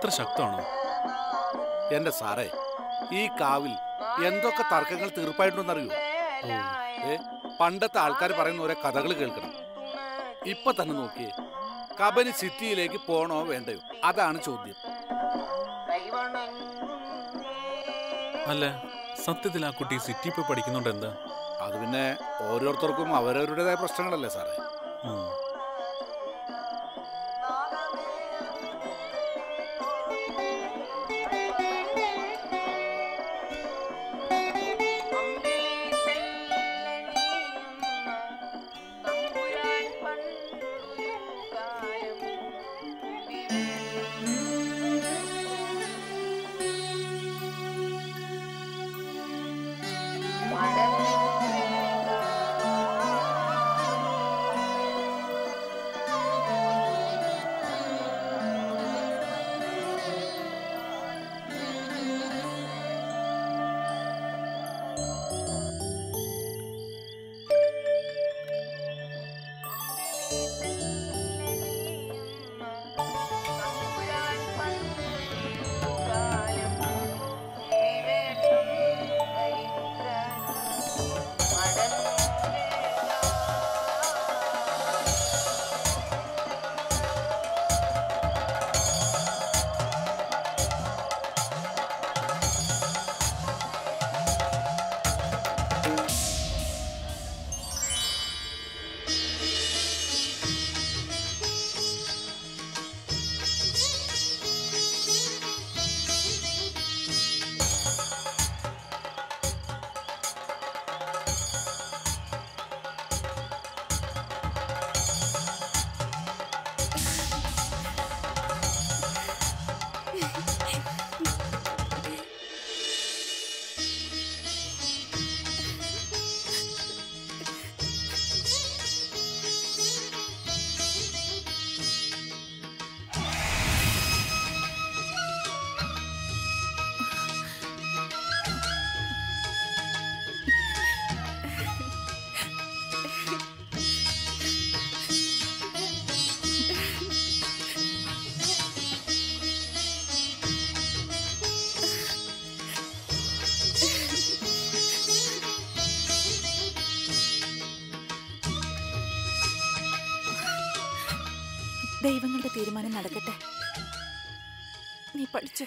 അത്ര ശക്തമാണോ? എന്റെ സാറേ, ഈ കാവിൽ എന്തൊക്കെ തർക്കങ്ങൾ തീർപ്പായിട്ടുണ്ടെന്നറിയോ? പണ്ടത്തെ ആൾക്കാർ പറയുന്ന ഓരോ കഥകൾ കേൾക്കണം. ഇപ്പൊ തന്നെ നോക്കിയേ, കബനി സിറ്റിയിലേക്ക് പോണോ വേണ്ടയോ, അതാണ് ചോദ്യം. അല്ല, സത്യത്തിൽ ആ കുട്ടി സിറ്റി പോയി പഠിക്കുന്നുണ്ട് എന്താ? അത് പിന്നെ ഓരോരുത്തർക്കും അവരവരുടേതായ പ്രശ്നങ്ങളല്ലേ സാറേ. ദൈവങ്ങളുടെ തീരുമാനം നടക്കട്ടെ. നീ പഠിച്ചു.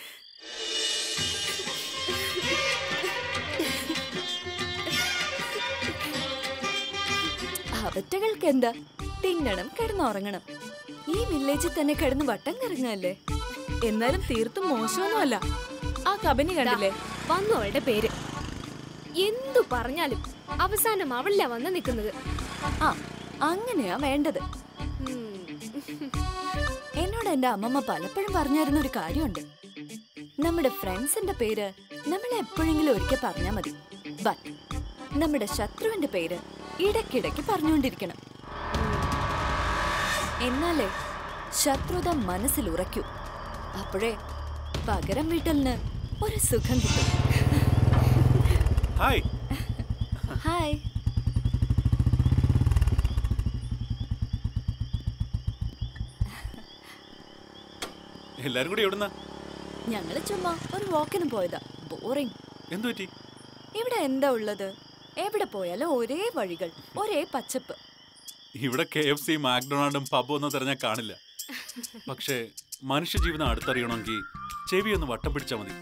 അവറ്റകൾക്ക് എന്താ, തിന്നണം, കിടന്നുറങ്ങണം. ഈ വില്ലേജിൽ തന്നെ കിടന്ന് വട്ടം കറങ്ങല്ലേ. എന്നാലും തീർത്തും മോശമൊന്നുമല്ല. ആ കബനി കണ്ടില്ലേ, വന്നു അവളുടെ പേര്. എന്തു പറഞ്ഞാലും അവസാനം അവളിലാ വന്ന് നിൽക്കുന്നത്. ആ, അങ്ങനെയാ വേണ്ടത്. എന്നോട് എന്റെ അമ്മമ്മ പലപ്പോഴും പറഞ്ഞിരുന്ന ഒരു കാര്യമുണ്ട്. നമ്മുടെ ഫ്രണ്ട്സിന്റെ പേര് നമ്മൾ എപ്പോഴെങ്കിലും ഒരിക്കൽ പറഞ്ഞാൽ മതി. ബട്ട് നമ്മുടെ ശത്രുവിന്റെ പേര് ഇടയ്ക്കിടയ്ക്ക് പറഞ്ഞുകൊണ്ടിരിക്കണം. എന്നാലേ ശത്രുത മനസ്സിൽ ഉറയ്ക്കൂ. അപ്പോഴേ പകരം വീട്ടലിന് ഒരു സുഖം കിട്ടും. ഹായ്. ഹായ്. എല്ലാരും കൂടി എവിടുന്ന? ഞങ്ങള് ചുമ്മാ ഒരു വാക്കിന് പോയതാ. ബോറിംഗ്. എന്തു പറ്റി? ഇവിടെ എന്താ ഉള്ളത്? എവിടെ പോയാലും ഒരേ വഴികൾ, ഒരേ പച്ചപ്പ്. ഇവിടെ KFC, മാക്ഡൊണാൾഡും പബ്ബും ഒന്നും തിരഞ്ഞാൽ കാണില്ല. പക്ഷേ മനുഷ്യജീവിതം അടുത്തറിയണമെങ്കിൽ ചെവി ഒന്ന് വട്ടം പിടിച്ചാൽ മതി.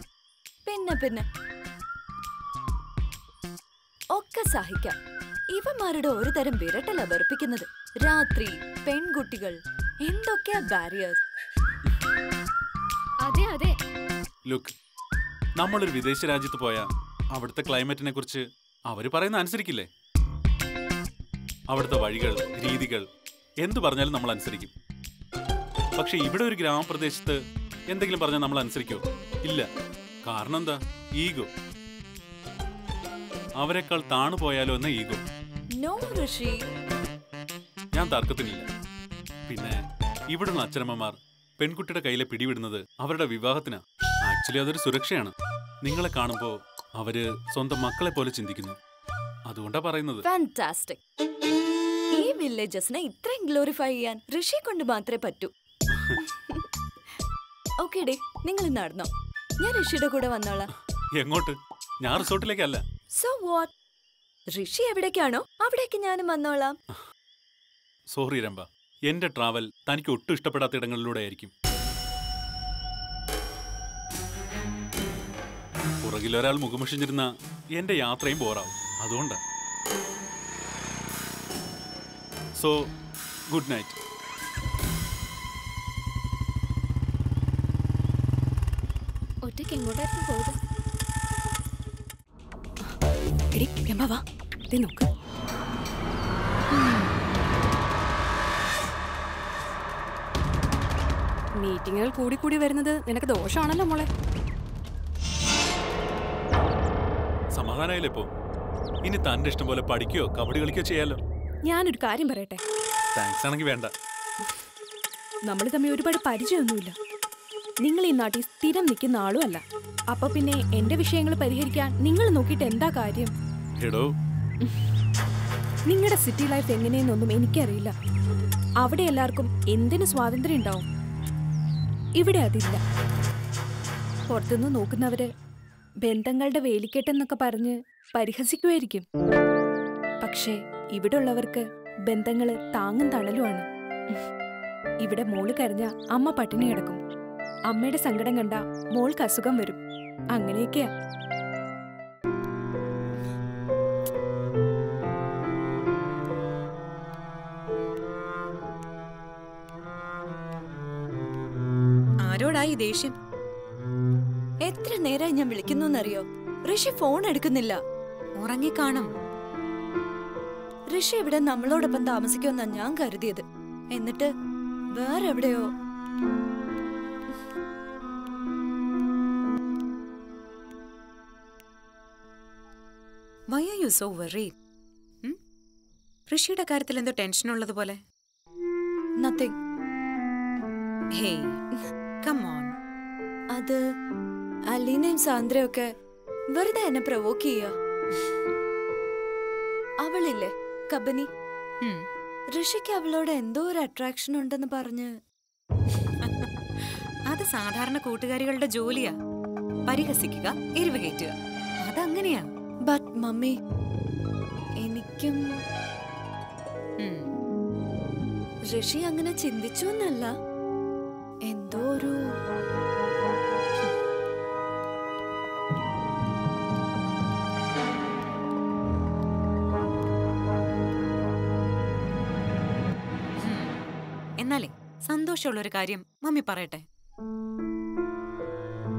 പിന്നെ ഒക്കെ സഹിക്കാം. ഇവന്മാരുടെ ഒരു തരം വിരട്ടല വെറുപ്പിക്കുന്നത്. രാത്രി, പെൺകുട്ടികൾ, എന്തൊക്കെയാ ബാരിയേഴ്സ്. അതെ. ലുക്ക്, നമ്മളൊരു വിദേശ രാജ്യത്ത് പോയാ അവിടുത്തെ ക്ലൈമറ്റിനെ കുറിച്ച് അവര് പറയുന്ന അനുസരിക്കില്ലേ? അവിടുത്തെ വഴികൾ, രീതികൾ എന്തു പറഞ്ഞാലും നമ്മൾ അനുസരിക്കും. പക്ഷെ ഇവിടെ ഒരു ഗ്രാമപ്രദേശത്ത് എന്തെങ്കിലും പറഞ്ഞാൽ നമ്മൾ അനുസരിക്കോ? ഇല്ല. കാരണം എന്താ? ഈഗോ. അവരെക്കാൾ താണു പോയാലോ എന്ന ഈഗോ. ഞാൻ തർക്കത്തിനില്ല. പിന്നെ ഇവിടുന്ന് അച്ഛനമ്മമാർ പെൺകുട്ടിയുടെ കയ്യിലെ പിടിവിടുന്നത് അവരുടെ വിവാഹത്തിനാ. ആക്ച്വലി അതൊരു സുരക്ഷയാണ്. നിങ്ങളെ കാണുമ്പോ അവര് സ്വന്തം മക്കളെ പോലെ ചിന്തിക്കുന്നു. അതുകൊണ്ടാ പറയുന്നത്. ഫാന്റാസ്റ്റിക്. ഈ വില്ലേജസിനെ ഇത്രയും ഗ്ലോറിഫൈ ചെയ്യാൻ ഋഷി കൊണ്ട് മാത്രമേ പറ്റൂ. ഓക്കെ ഡേ, നിങ്ങൾ നടന്നോ, ഞാൻ ഋഷിയുടെ കൂടെ വന്നോളാം. എങ്ങോട്ട്? ഞാൻ റിസോർട്ടിലേക്കല്ല. So what? ഋഷി എവിടേക്കാണോ അവിടേക്ക് ഞാനും വന്നോളാം. സോറി രംഭ, എന്റെ ട്രാവൽ തനിക്ക് ഒട്ടും ഇഷ്ടപ്പെടാത്ത ഇടങ്ങളിലൂടെ ആയിരിക്കും. പുറകിലൊരാൾ മുഖമുഷിഞ്ഞിരുന്ന എന്റെ യാത്രയും ബോറാവും. അതുകൊണ്ടാ. So good night. ഒറ്റയ്ക്ക് എങ്ങോട്ടായിരുന്നു പോയത്? എടി രംഭ വാ, ദേ നോക്ക്. മീറ്റിങ്ങുകൾ കൂടി കൂടി വരുന്നത് നിനക്ക് ദോഷമാണല്ലോ മോളെ. സമാധാനായില്ലേ ഇപ്പോ? ഇനി തന്റെ ഇഷ്ടം പോലെ പഠിക്കുകയോ കബഡി കളിക്കുകയോ ചെയ്യാലോ. ഞാനൊരു കാര്യം പറയട്ടെ, താങ്ക്സ് ആണെങ്കിൽ വേണ്ട. നമ്മൾ തമ്മിൽ ഒരുപാട് പരിചയമൊന്നുമില്ല. നിങ്ങൾ ഈ നാട്ടിൽ സ്ഥിരം നിൽക്കുന്ന ആളും അല്ല. അപ്പൊ പിന്നെ എന്റെ വിഷയങ്ങൾ പരിഹരിക്കാൻ നിങ്ങൾ നോക്കിയിട്ട് എന്താ കാര്യം? എടോ, നിങ്ങളുടെ സിറ്റി ലൈഫ് എങ്ങനെയെന്നൊന്നും എനിക്കറിയില്ല. അവിടെ എല്ലാവർക്കും എന്തിനു സ്വാതന്ത്ര്യം ഉണ്ടാവും, ഇവിടെ അതില്ല. പുറത്തുനിന്ന് നോക്കുന്നവര് ബന്ധങ്ങളുടെ വേലിക്കെട്ടെന്നൊക്കെ പറഞ്ഞ് പരിഹസിക്കുമായിരിക്കും. പക്ഷേ ഇവിടെ ഉള്ളവർക്ക് ബന്ധങ്ങള് താങ്ങും തണലുമാണ്. ഇവിടെ മോള് കരഞ്ഞ അമ്മ പട്ടിണി കിടക്കും. അമ്മയുടെ സങ്കടം കണ്ട മോൾക്ക് അസുഖം വരും. അങ്ങനെയൊക്കെയാ. ആരോടായി ദേഷ്യം? എത്ര നേരമായി ഞാൻ വിളിക്കുന്നറിയോ? ഋഷി ഫോൺ എടുക്കുന്നില്ല. ഉറങ്ങിക്കാണും. ഋഷി ഇവിടെ നമ്മളോടൊപ്പം താമസിക്കുമെന്നാ ഞാൻ കരുതിയത്. എന്നിട്ട് വേറെ എവിടെയോ. Why are you so worried? ഋഷിയുടെ കാര്യത്തിൽ എന്തോ ടെൻഷൻ ഉള്ളതുപോലെ. നത്തിങ്. Hey, come on. അത് അലീനയും സാന്ദ്രയൊക്കെ വെറുതെ എന്നെ പ്രവോക്ക് ചെയ്യാ. അവളില്ലേ കബനി, ഋഷിക്ക് അവളോട് എന്തോ ഒരു അട്രാക്ഷൻ ഉണ്ടെന്ന് പറഞ്ഞ്. അത് സാധാരണ കൂട്ടുകാരികളുടെ ജോലിയാ. പരിഹസിക്കുക, എരിവ് കയറ്റുക, അതങ്ങനെയാ. ബട്ട് മമ്മി, എനിക്കും ഋഷി അങ്ങനെ ചിന്തിച്ചു എന്നല്ല, എന്തോ ഒരു എന്നാലേ സന്തോഷമുള്ളൊരു കാര്യം മമ്മി പറയട്ടെ.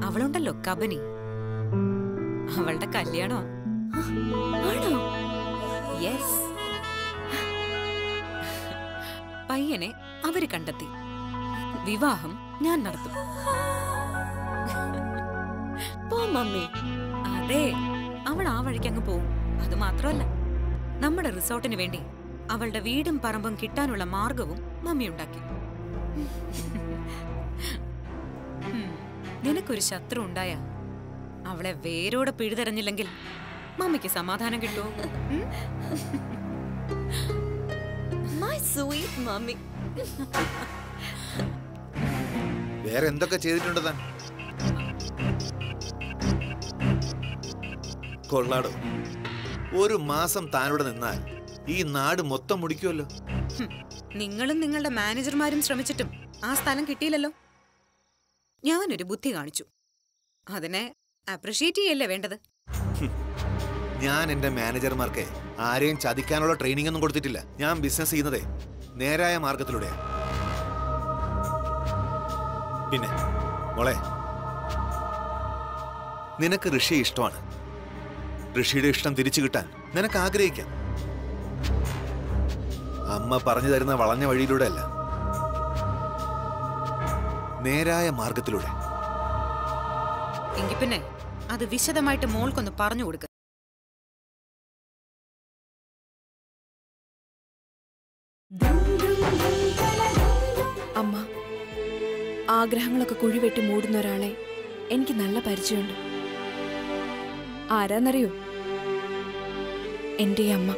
അവളുണ്ടല്ലോ കബനി, അവളുടെ കല്യാണോ? ആണോ? യെസ്. പയ്യനെ അവര് കണ്ടെത്തി. വിവാഹം ഞാൻ നടത്തും. പോ മമ്മി. അതെ, അവൾ ആ വഴിക്കങ്ങ് പോവും. അത് മാത്രമല്ല, നമ്മുടെ റിസോർട്ടിന് വേണ്ടി അവളുടെ വീടും പറമ്പും കിട്ടാനുള്ള മാർഗവും മമ്മി ഉണ്ടാക്കി. നിനക്കൊരു ശത്രു ഉണ്ടായ അവളെ വേരോടെ പിഴുതെറിഞ്ഞില്ലെങ്കിൽ മമ്മിക്ക് സമാധാനം കിട്ടുമോ? My sweet mummy. വേറെ എന്തൊക്കെ ചെയ്തിട്ടുണ്ട് താൻ? കൊള്ളാടോ, ഒരു മാസം താനിവിടെ നിന്നാൽ ഈ നാട് മൊത്തം മുടിക്കുമല്ലോ. നിങ്ങളും നിങ്ങളുടെ മാനേജർമാരും ശ്രമിച്ചിട്ടും ആ സ്ഥലം കിട്ടിയില്ലല്ലോ. ഞാനൊരു ബുദ്ധി കാണിച്ചു. അതിനെ അപ്രിഷിയേറ്റ് ചെയ്യല്ലേ വേണ്ടത്? ഞാൻ എന്റെ മാനേജർമാർക്ക് ആരെയും ചതിക്കാനുള്ള ട്രെയിനിങ് ഒന്നും കൊടുത്തിട്ടില്ല. ഞാൻ ബിസിനസ് ചെയ്യുന്നതേ നേരായ മാർഗത്തിലൂടെയാണ്. പിന്നെ മോളെ, നിനക്ക് ഋഷിയെ ഇഷ്ടമാണ്. ഋഷിയുടെ ഇഷ്ടം തിരിച്ചു കിട്ടാൻ നിനക്ക് ആഗ്രഹിക്കാം. അമ്മ പറഞ്ഞു തരുന്ന വളഞ്ഞ വഴിയിലൂടെ അല്ല, നേരായ മാർഗത്തിലൂടെ. എങ്കിൽ പിന്നെ അത് വിശദമായിട്ട് മോൾക്കൊന്ന് പറഞ്ഞു കൊടുക്ക. അമ്മ, ആഗ്രഹങ്ങളൊക്കെ കുഴിവെട്ടി മൂടുന്ന ഒരാളെ എനിക്ക് നല്ല പരിചയമുണ്ട്. ആരാന്നറിയോ? എൻ്റെ അമ്മ.